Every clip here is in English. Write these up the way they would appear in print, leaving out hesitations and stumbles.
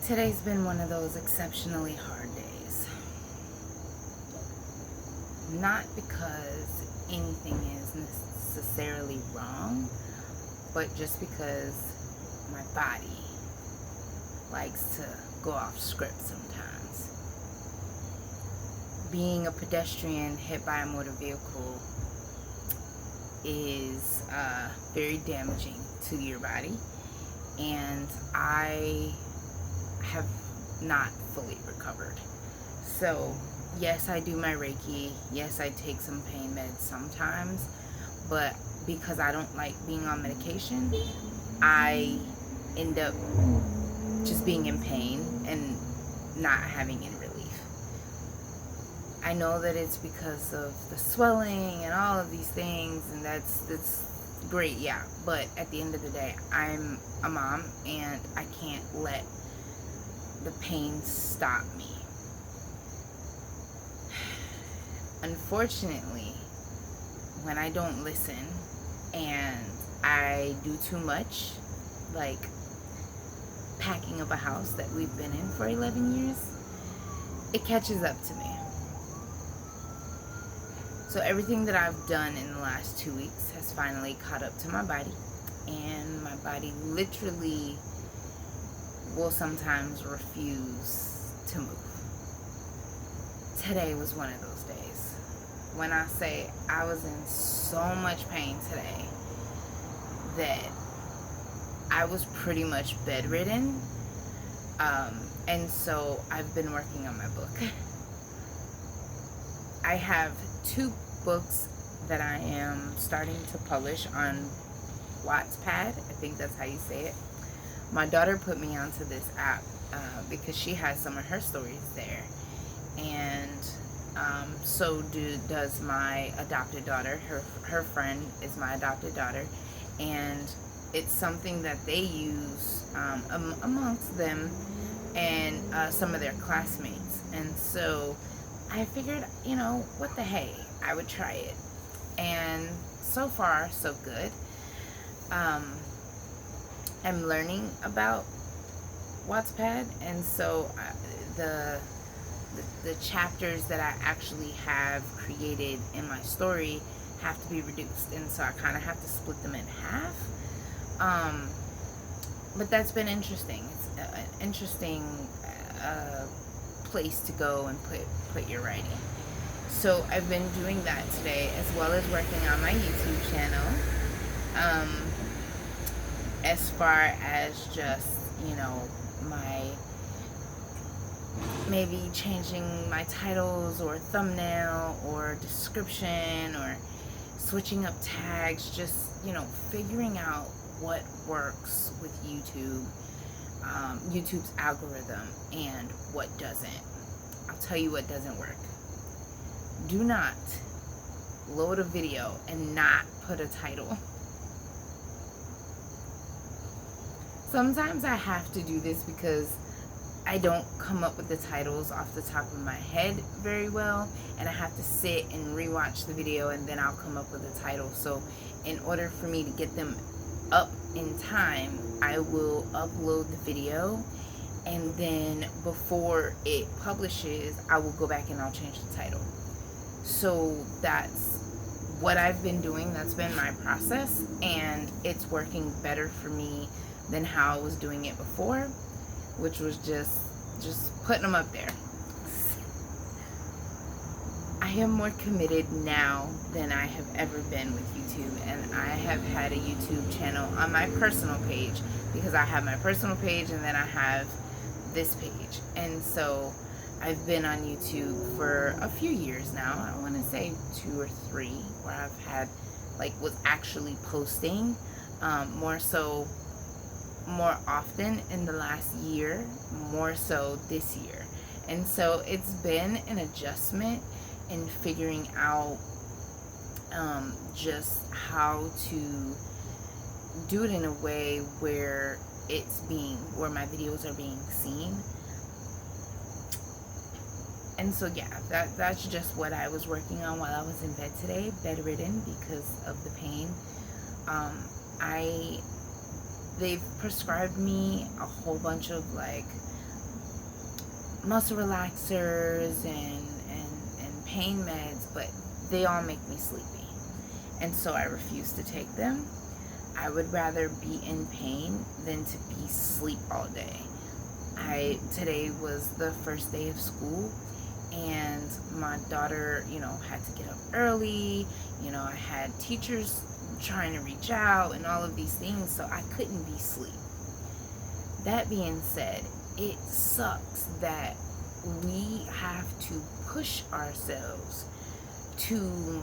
Today's been one of those exceptionally hard days. Not because anything is necessarily wrong, but just because my body likes to go off script sometimes. Being a pedestrian hit by a motor vehicle is very damaging to your body, and I have not fully recovered. So yes, I do my Reiki. Yes, I take some pain meds sometimes, but because I don't like being on medication, I end up just being in pain and not having any relief. I know that it's because of the swelling and all of these things, and that's great, yeah. But at the end of the day, I'm a mom, and I can't let the pain stop me. Unfortunately, when I don't listen and I do too much, like packing up a house that we've been in for 11 years, it catches up to me. So everything that I've done in the last 2 weeks has finally caught up to my body, and my body literally will sometimes refuse to move. Today was one of those days. When I say I was in so much pain today that I was pretty much bedridden, and so I've been working on my book. I have 2 books that I am starting to publish on Wattpad. I think that's how you say it. My daughter put me onto this app because she has some of her stories there, and so does my adopted daughter. Her friend is my adopted daughter, and it's something that they use amongst them and some of their classmates. And so I figured, what the hey, I would try it. And so far, so good. I'm learning about Wattpad, and so the chapters that I actually have created in my story have to be reduced, and so I kind of have to split them in half. But that's been interesting. It's an interesting place to go and put your writing. So I've been doing that today, as well as working on my YouTube channel. As far as just, my maybe changing my titles or thumbnail or description or switching up tags, just, figuring out what works with YouTube, YouTube's algorithm, and what doesn't. I'll tell you what doesn't work. Do not load a video and not put a title. Sometimes I have to do this because I don't come up with the titles off the top of my head very well, and I have to sit and rewatch the video, and then I'll come up with a title. So in order for me to get them up in time, I will upload the video, and then before it publishes, I will go back and I'll change the title. So that's what I've been doing. That's been my process, and it's working better for me than how I was doing it before, which was just putting them up there. I am more committed now than I have ever been with YouTube, and I have had a YouTube channel on my personal page, because I have my personal page and then I have this page. And so I've been on YouTube for a few years now. I want to say 2 or 3, where I've had, was actually posting more often in the last year, more so this year. And so it's been an adjustment in figuring out just how to do it in a way where my videos are being seen. And so yeah, that's just what I was working on while I was in bed today, bedridden because of the pain. They've prescribed me a whole bunch of muscle relaxers and pain meds, but they all make me sleepy. And so I refuse to take them. I would rather be in pain than to be asleep all day. Today was the first day of school, and my daughter, had to get up early. I had teachers trying to reach out and all of these things, so I couldn't be asleep. That being said, it sucks that we have to push ourselves to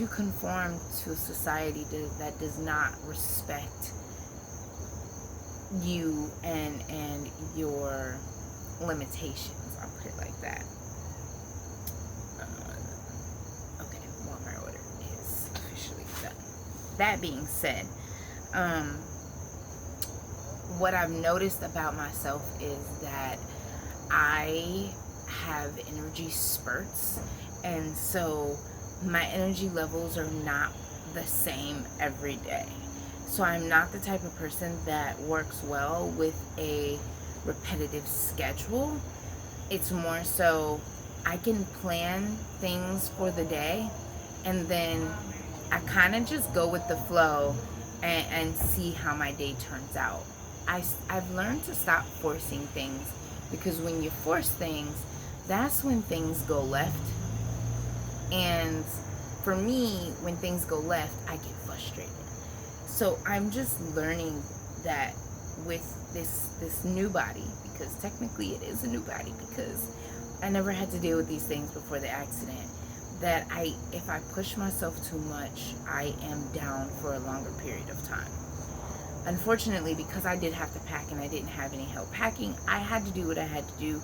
conform to a society that does not respect you and your limitations. I'll put it like that. Okay, Walmart order is officially done. That being said, what I've noticed about myself is that I have energy spurts, and so my energy levels are not the same every day. So I'm not the type of person that works well with a repetitive schedule. It's more so I can plan things for the day, and then I kind of just go with the flow and see how my day turns out. I've learned to stop forcing things, because when you force things, that's when things go left. And for me, when things go left, I get frustrated. So I'm just learning that with this new body, because technically it is a new body, because I never had to deal with these things before the accident, that if I push myself too much, I am down for a longer period of time. Unfortunately, because I did have to pack and I didn't have any help packing, I had to do what I had to do.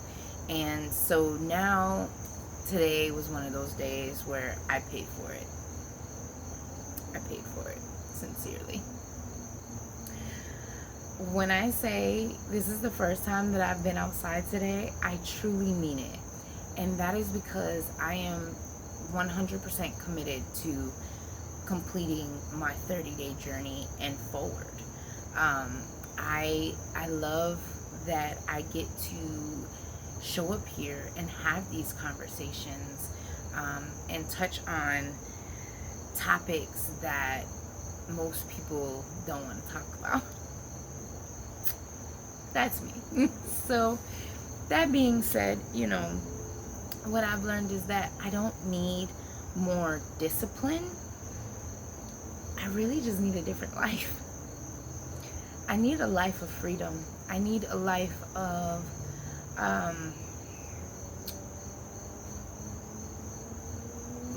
And so now, today was one of those days where I paid for it. I paid for it, sincerely. When I say this is the first time that I've been outside today, I truly mean it. And that is because I am 100% committed to completing my 30-day journey and forward. I love that I get to show up here and have these conversations, and touch on topics that most people don't want to talk about. That's me. So that being said, what I've learned is that I don't need more discipline. I really just need a different life. I need a life of freedom. I need a life of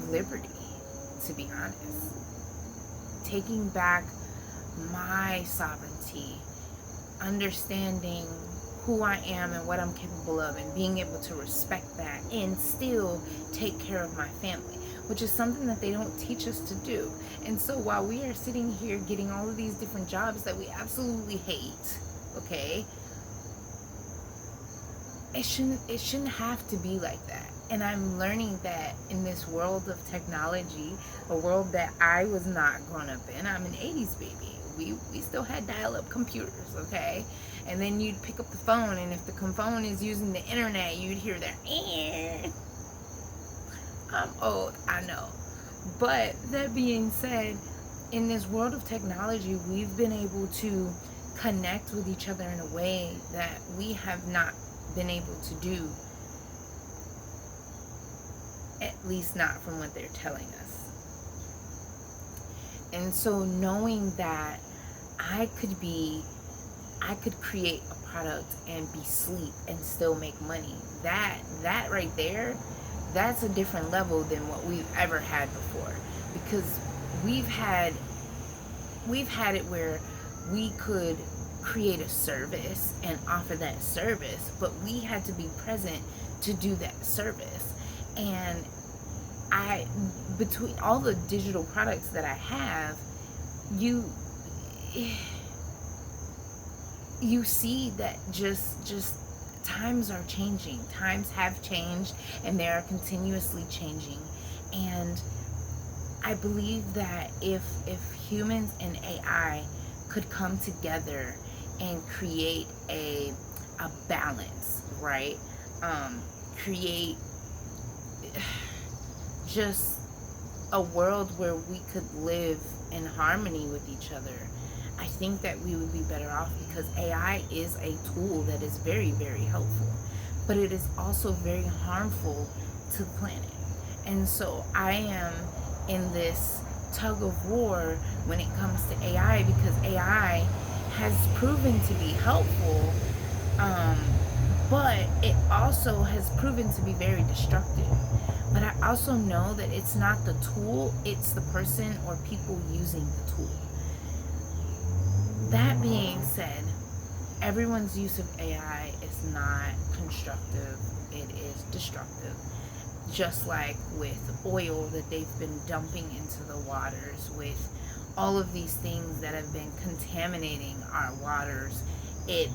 liberty, to be honest. Taking back my sovereignty, understanding who I am and what I'm capable of, and being able to respect that and still take care of my family, which is something that they don't teach us to do. And so while we are sitting here getting all of these different jobs that we absolutely hate, okay, it shouldn't have to be like that. And I'm learning that in this world of technology, a world that I was not grown up in. I'm an 80s baby. We still had dial-up computers, okay? And then you'd pick up the phone, and if the phone is using the internet, you'd hear that. I'm old, I know. But that being said, in this world of technology, we've been able to connect with each other in a way that we have not been able to do, at least not from what they're telling us. And so knowing that I could create a product and be sleep and still make money, that right there, that's a different level than what we've ever had before. Because we've had it where we could create a service and offer that service, but we had to be present to do that service. And between all the digital products that I have, you see that just times are changing. Times have changed, and they are continuously changing. And I believe that if humans and AI could come together and create a balance, right? Create just a world where we could live in harmony with each other, I think that we would be better off, because AI is a tool that is very, very helpful, but it is also very harmful to the planet. And so I am in this tug of war when it comes to AI, because AI has proven to be helpful, um, but it also has proven to be very destructive. But I also know that it's not the tool, it's the person or people using the tool. That being said, everyone's use of AI is not constructive, it is destructive. Just like with oil that they've been dumping into the waters, with all of these things that have been contaminating our waters, it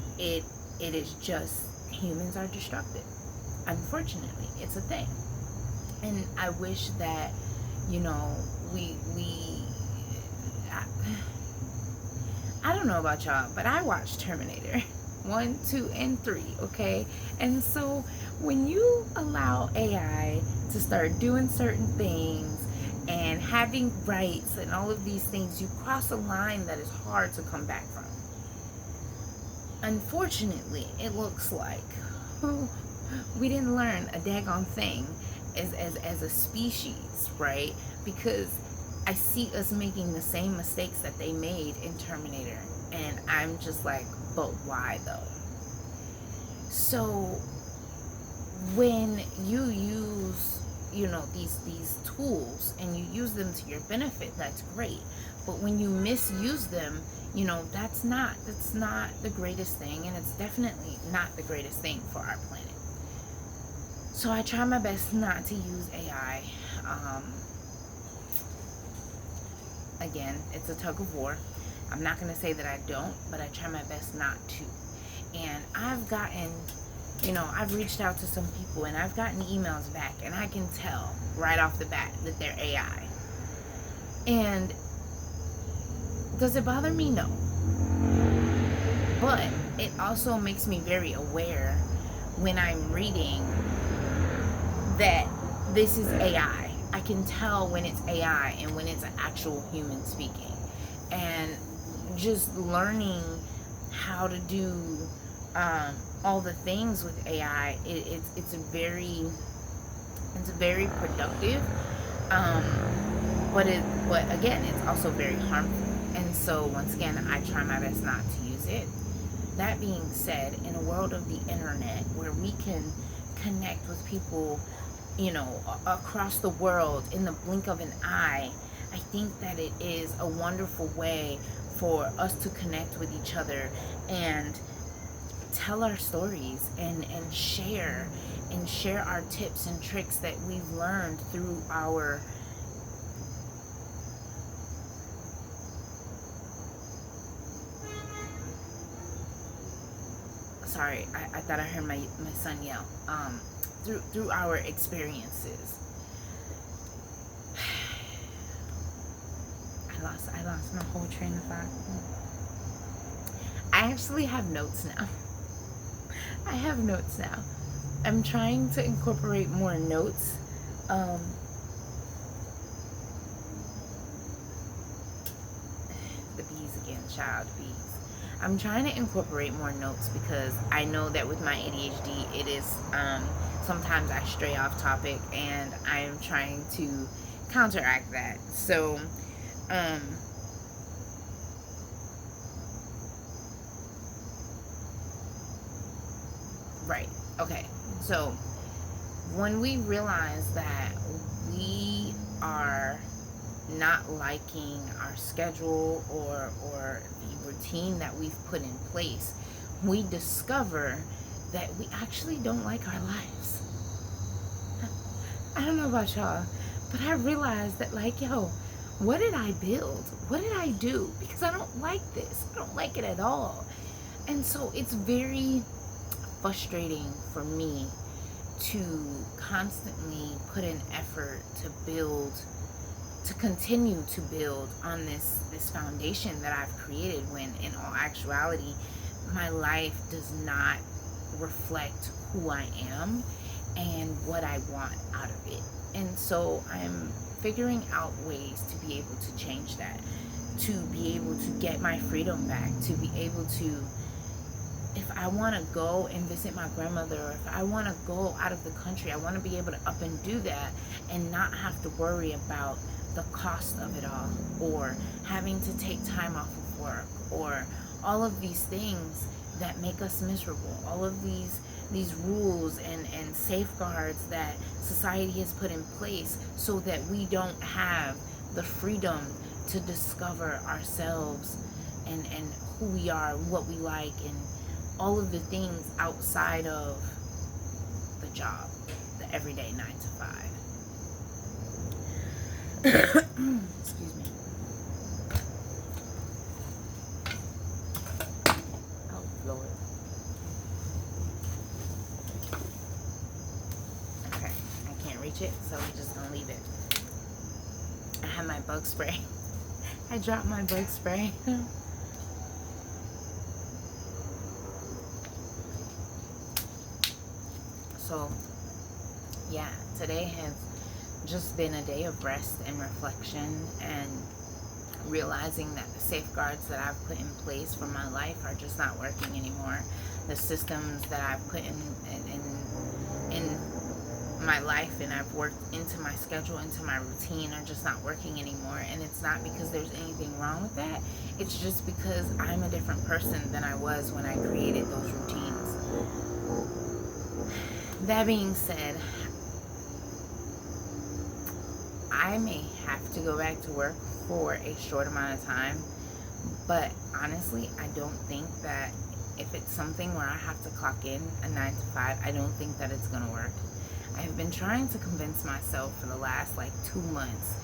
is just, humans are destructive. Unfortunately, it's a thing. And I wish that, you know, I, I don't know about y'all, but I watched Terminator 1, 2, and 3, okay? And so when you allow AI to start doing certain things and having rights and all of these things, you cross a line that is hard to come back from. Unfortunately, it looks like we didn't learn a daggone thing as a species, right? Because I see us making the same mistakes that they made in Terminator, and I'm just like, but why though? So when you use, you know, these tools and you use them to your benefit, that's great. But when you misuse them, you know, that's not the greatest thing, and it's definitely not the greatest thing for our planet. So I try my best not to use AI. Again, it's a tug of war. I'm not going to say that I don't, but I try my best not to. And I've gotten, you know, I've reached out to some people and I've gotten emails back, and I can tell right off the bat that they're AI. And does it bother me? No. But it also makes me very aware when I'm reading that this is AI. I can tell when it's AI and when it's an actual human speaking. And just learning how to do all the things with AI, it's very productive. But again, it's also very harmful. And so once again, I try my best not to use it. That being said, in a world of the internet where we can connect with people, you know, across the world in the blink of an eye, I think that it is a wonderful way for us to connect with each other and tell our stories and share our tips and tricks that we've learned through our sorry, I thought I heard my son yell. Through our experiences. I lost my whole train of thought. I actually have notes now. I have notes now. I'm trying to incorporate more notes. The bees again, child bees. I'm trying to incorporate more notes because I know that with my ADHD, it is sometimes I stray off topic, and I am trying to counteract that. So, right, okay. So, when we realize that we are not liking our schedule or the routine that we've put in place, we discover that we actually don't like our lives. I don't know about y'all, but I realized that, like, yo, what did I build? What did I do? Because I don't like this. I don't like it at all. And so it's very frustrating for me to constantly put in effort to continue to build on this foundation that I've created, when in all actuality my life does not reflect who I am and what I want out of it. And so I'm figuring out ways to be able to change that, to be able to get my freedom back, to be able to, if I want to go and visit my grandmother, or if I want to go out of the country, I want to be able to up and do that and not have to worry about the cost of it all, or having to take time off of work, or all of these things that make us miserable, all of these rules and safeguards that society has put in place so that we don't have the freedom to discover ourselves and who we are, what we like, and all of the things outside of the job, the everyday 9 to 5. Excuse me. Oh, Lord. Okay, I can't reach it, so we're just gonna leave it. I have my bug spray. I dropped my bug spray. So, yeah, today has just been a day of rest and reflection, and realizing that the safeguards that I've put in place for my life are just not working anymore. The systems that I've put in my life and I've worked into my schedule, into my routine, are just not working anymore. And it's not because there's anything wrong with that. It's just because I'm a different person than I was when I created those routines. That being said, I may have to go back to work for a short amount of time, but honestly, I don't think that if it's something where I have to clock in a 9 to 5, I don't think that it's gonna work. I have been trying to convince myself for the last 2 months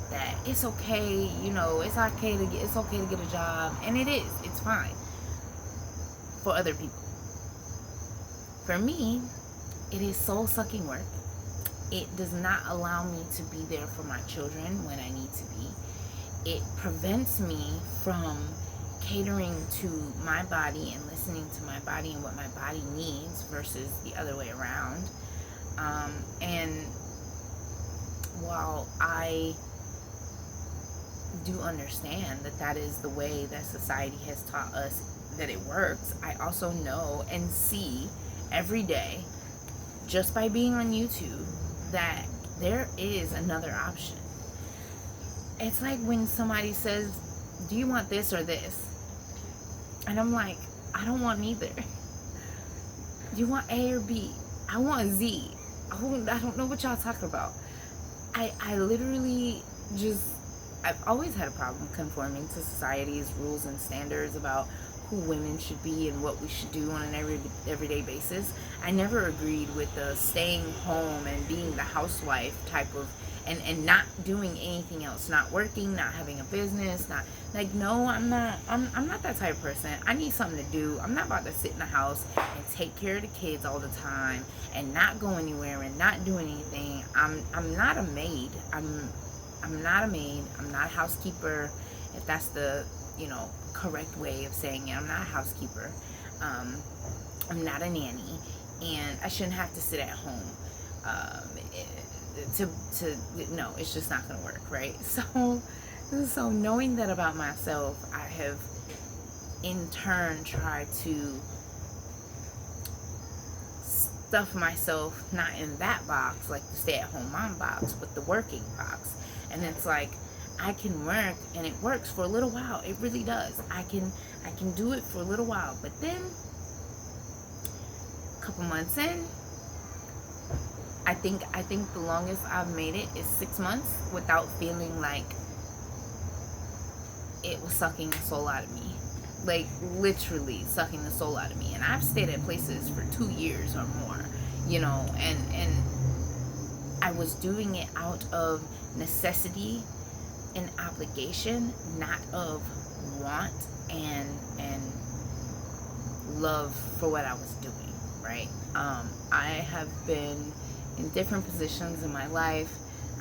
that it's okay, it's okay to get a job, and it's fine for other people. For me, it is soul sucking work. It does not allow me to be there for my children when I need to be. It prevents me from catering to my body and listening to my body and what my body needs versus the other way around. And while I do understand that that is the way that society has taught us that it works, I also know and see every day, just by being on YouTube, that there is another option. It's like when somebody says, do you want this or this? And I'm like, I don't want neither. You want A or B? I want Z. I don't know what y'all talking about. I literally just, I've always had a problem conforming to society's rules and standards about who women should be and what we should do on an everyday basis. I never agreed with the staying home and being the housewife type of, and not doing anything else, not working, not having a business, no, I'm not that type of person. I need something to do. I'm not about to sit in the house and take care of the kids all the time and not go anywhere and not do anything. I'm not a maid. I'm not a maid. I'm not a housekeeper, if that's the correct way of saying it. I'm not a housekeeper. I'm not a nanny, and I shouldn't have to sit at home. No, it's just not gonna work, right? So knowing that about myself, I have in turn tried to stuff myself not in that box, like the stay-at-home mom box, but the working box. And it's like, I can work and it works for a little while. It really does. I can do it for a little while, but then a couple months in, I think the longest I've made it is 6 months without feeling like it was sucking the soul out of me. Like literally sucking the soul out of me. And I've stayed at places for 2 years or more, and I was doing it out of necessity and obligation, not of want and love for what I was doing, right? I have been in different positions in my life.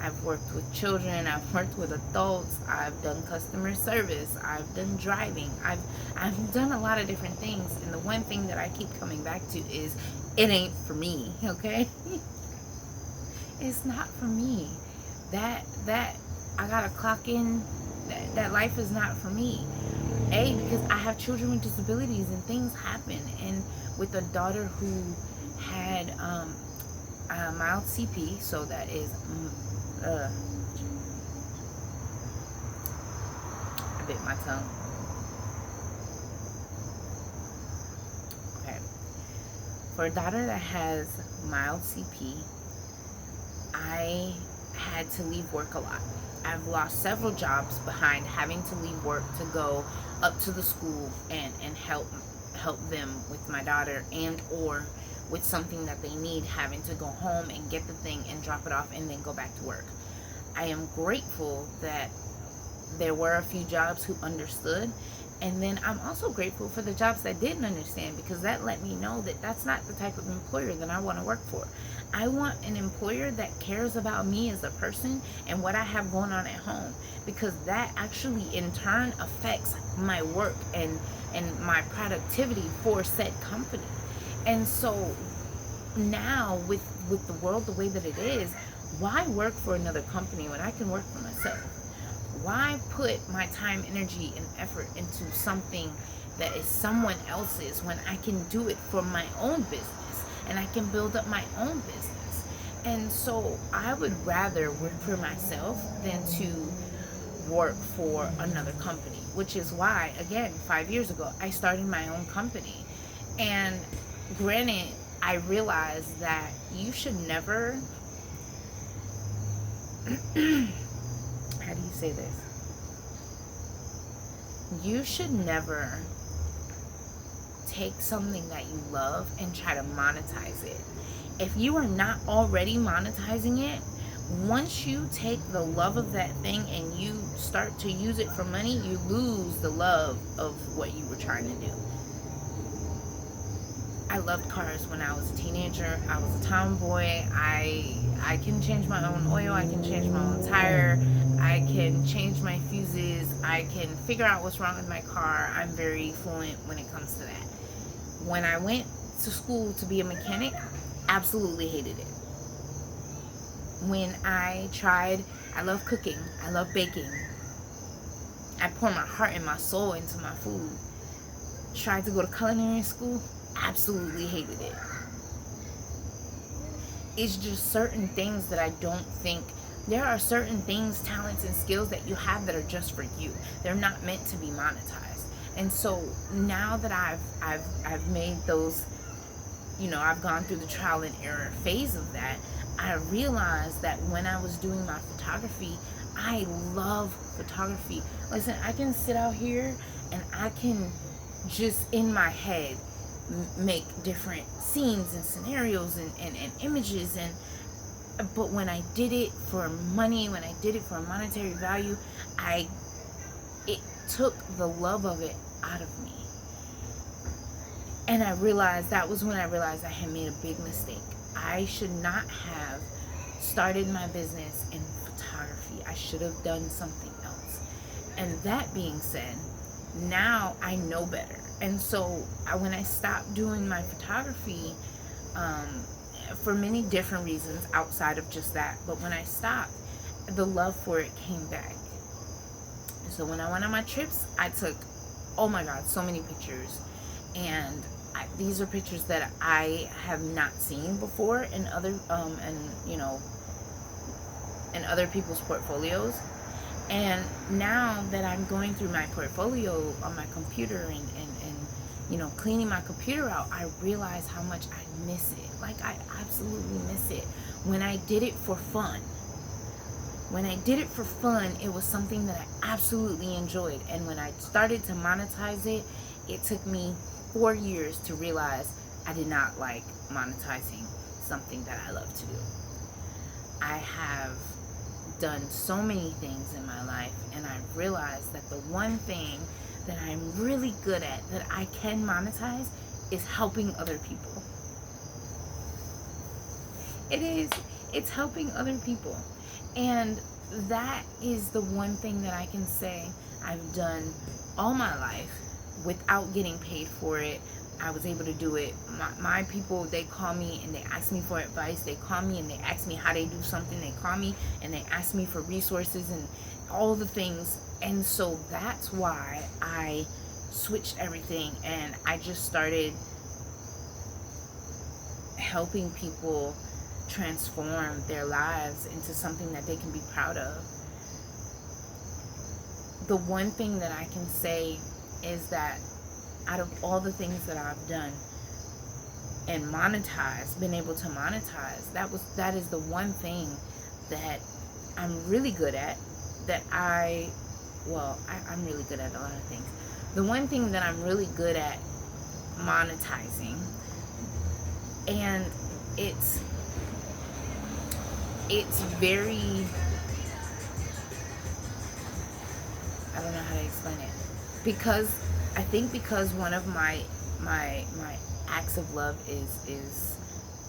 I've worked with children, I've worked with adults, I've done customer service, I've done driving, I've done a lot of different things, and the one thing that I keep coming back to is it ain't for me, okay? It's not for me. That I gotta clock in that life is not for me. Because I have children with disabilities and things happen, and with a daughter who had mild CP, so that is I bit my tongue. Okay. For a daughter that has mild CP, I had to leave work a lot. I've lost several jobs behind having to leave work to go up to the school and help them with my daughter, and or with something that they need, having to go home and get the thing and drop it off and then go back to work. I am grateful that there were a few jobs who understood, and then I'm also grateful for the jobs that didn't understand, because that let me know that that's not the type of employer that I want to work for. I want an employer that cares about me as a person and what I have going on at home, because that actually in turn affects my work and my productivity for said company. And so now with the world the way that it is, why work for another company when I can work for myself? Why put my time, energy, and effort into something that is someone else's when I can do it for my own business and I can build up my own business? And so I would rather work for myself than to work for another company, which is why, again, 5 years ago, I started my own company. And granted, I realized that you should never how do you say this? You should never take something that you love and try to monetize it. If you are not already monetizing it, once you take the love of that thing and you start to use it for money, you lose the love of what you were trying to do. I loved cars when I was a teenager. I was a tomboy. I can change my own oil. I can change my own tire. I can change my fuses. I can figure out what's wrong with my car. I'm very fluent when it comes to that. When I went to school to be a mechanic, absolutely hated it. When I love cooking. I love baking. I pour my heart and my soul into my food. Tried to go to culinary school, absolutely hated it. It's just certain things that I don't think, there are certain things, talents, and skills that you have that are just for you. They're not meant to be monetized. And so now that I've made those, I've gone through the trial and error phase of that, I realized that when I was doing my photography, I love photography. Listen, I can sit out here and I can just in my head make different scenes and scenarios and images, but when I did it for money, when I did it for a monetary value, it took the love of it out of me. And that was when I realized I had made a big mistake. I should not have started my business in photography. I should have done something else. And that being said, now I know better. And so when I stopped doing my photography, for many different reasons outside of just that, but when I stopped, the love for it came back. So when I went on my trips, I took, oh my God, so many pictures. And these are pictures that I have not seen before in other, in other people's portfolios. And now that I'm going through my portfolio on my computer and cleaning my computer out, I realize how much I miss it. Like, I absolutely miss it. When I did it for fun, it was something that I absolutely enjoyed. And when I started to monetize it, it took me 4 years to realize I did not like monetizing something that I love to do. I have done so many things in my life, and I've realized that the one thing that I'm really good at that I can monetize is helping other people. It's helping other people. And that is the one thing that I can say I've done all my life without getting paid for it. I was able to do it. My people, they call me and they ask me for advice. They call me and they ask me how they do something. They call me and they ask me for resources and all the things. And so that's why I switched everything and I just started helping people transform their lives into something that they can be proud of. The one thing that I can say is that out of all the things that I've done and been able to monetize, that is the one thing that I'm really good at, I'm really good at a lot of things. The one thing that I'm really good at monetizing, and it's very, I don't know how to explain it, because I think because one of my acts of love is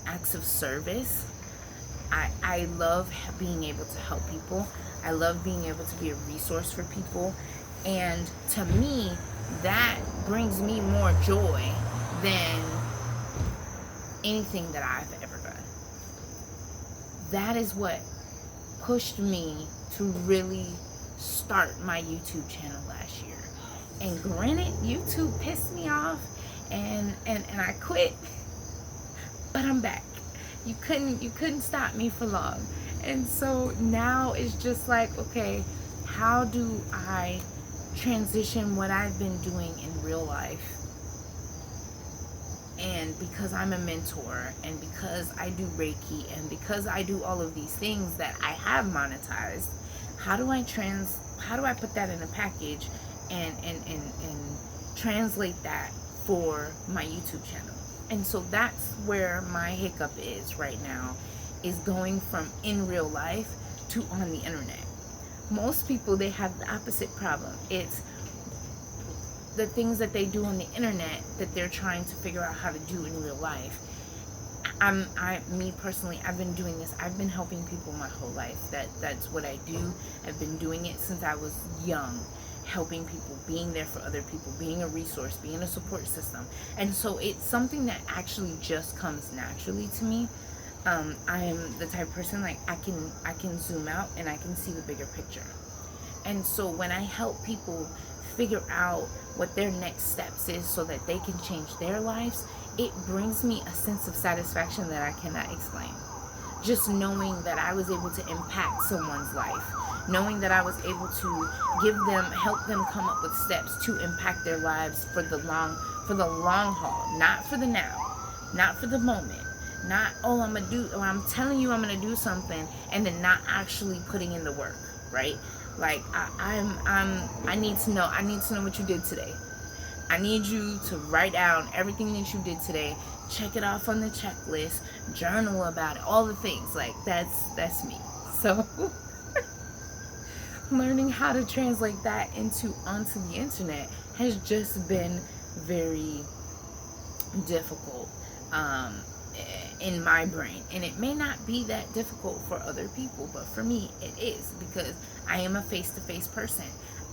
acts of service. I love being able to help people. I love being able to be a resource for people, and to me that brings me more joy than anything that I've ever done. That is what pushed me to really start my YouTube channel last year. And granted, YouTube pissed me off and I quit, but I'm back. You couldn't stop me for long. And so now it's just like, okay, how do I transition what I've been doing in real life? And because I'm a mentor, and because I do Reiki, and because I do all of these things that I have monetized, how do I put that in a package and translate that for my YouTube channel? And so that's where my hiccup is right now, is going from in real life to on the internet. Most people, they have the opposite problem. It's the things that they do on the internet that they're trying to figure out how to do in real life. Me personally, I've been doing this. I've been helping people my whole life. That's what I do. I've been doing it since I was young, helping people, being there for other people, being a resource, being a support system. And so it's something that actually just comes naturally to me. I am the type of person, like, I can zoom out and I can see the bigger picture. And so when I help people figure out what their next steps is so that they can change their lives, it brings me a sense of satisfaction that I cannot explain. Just knowing that I was able to impact someone's life, knowing that I was able to help them come up with steps to impact their lives for the long haul, not for the now, not for the moment, not, I'm telling you I'm gonna do something and then not actually putting in the work, right? Like, I need to know what you did today. I need you to write down everything that you did today, check it off on the checklist, journal about it, all the things. Like, that's me. So learning how to translate that onto the internet has just been very difficult in my brain. And it may not be that difficult for other people, but for me it is, because I am a face-to-face person.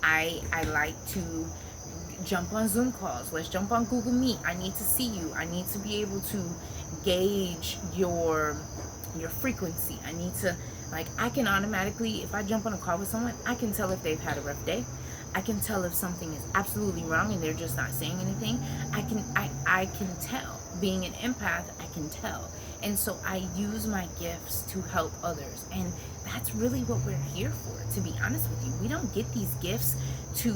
I like to jump on Zoom calls. Let's jump on Google Meet. I need to see you. I need to be able to gauge your frequency. I need to, like, I can automatically, if I jump on a call with someone, I can tell if they've had a rough day. I can tell if something is absolutely wrong and they're just not saying anything. I can tell. Being an empath, I can tell. And so I use my gifts to help others. And that's really what we're here for, to be honest with you. We don't get these gifts to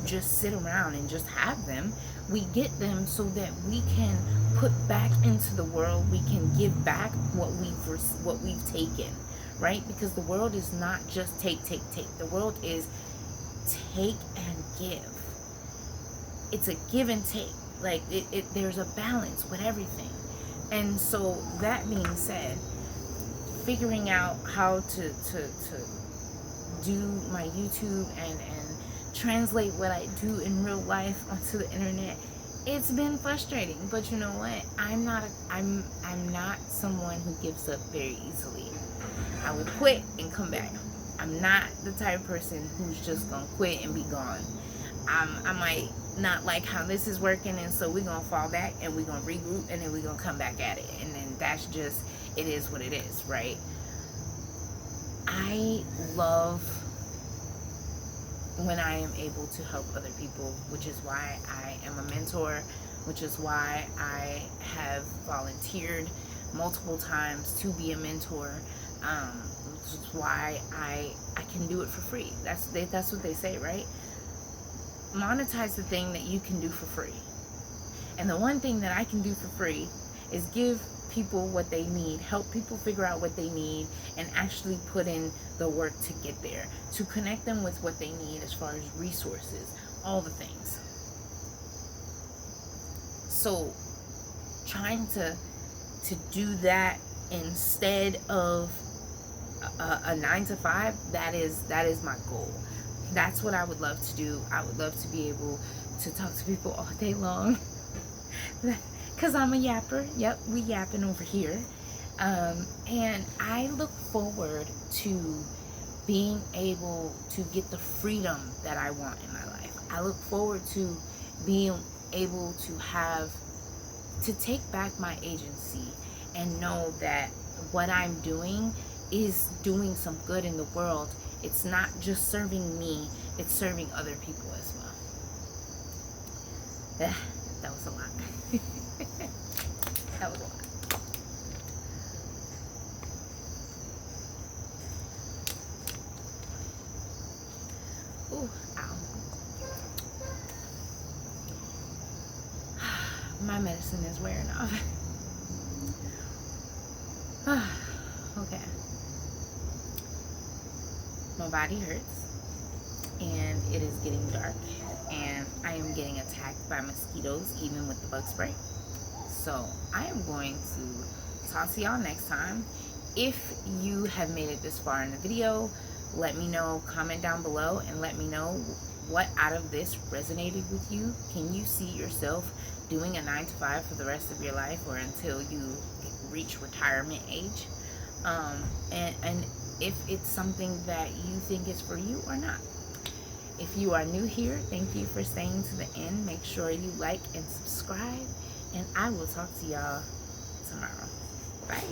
just sit around and just have them. We get them so that we can put back into the world. We can give back what we've taken, right? Because the world is not just take. The world is take and give. It's a give and take. Like, there's a balance with everything. And so that being said, figuring out how to do my YouTube and translate what I do in real life onto the internet it's been frustrating, but you know what? I'm not someone who gives up very easily. I will quit and come back. I'm not the type of person who's just gonna quit and be gone. I might not like how this is working, and so we're gonna fall back and we're gonna regroup and then we're gonna come back at it, and then that's just, it is what it is, right? I love when I am able to help other people, which is why I am a mentor, which is why I have volunteered multiple times to be a mentor, which is why I can do it for free. That's what they say, right? Monetize the thing that you can do for free. And the one thing that I can do for free is give people what they need, help people figure out what they need, and actually put in the work to get there, to connect them with what they need as far as resources, all the things. So trying to do that instead of a 9 to 5, that is my goal. That's what I would love to do. I would love to be able to talk to people all day long. Because I'm a yapper. Yep, we yapping over here. And I look forward to being able to get the freedom that I want in my life. I look forward to being able to take back my agency and know that what I'm doing is doing some good in the world. It's not just serving me, it's serving other people as well. That was a lot. That was a lot. Ooh, ow. My medicine is wearing off. Okay. My body hurts, and it is getting dark, and I am getting attacked by mosquitoes even with the bug spray. So I am going to talk to y'all next time. If you have made it this far in the video, let me know, comment down below, and let me know what out of this resonated with you. Can you see yourself doing a 9 to 5 for the rest of your life, or until you reach retirement age? And if it's something that you think is for you or not. If you are new here, thank you for staying to the end. Make sure you like and subscribe, and I will talk to y'all tomorrow. Bye.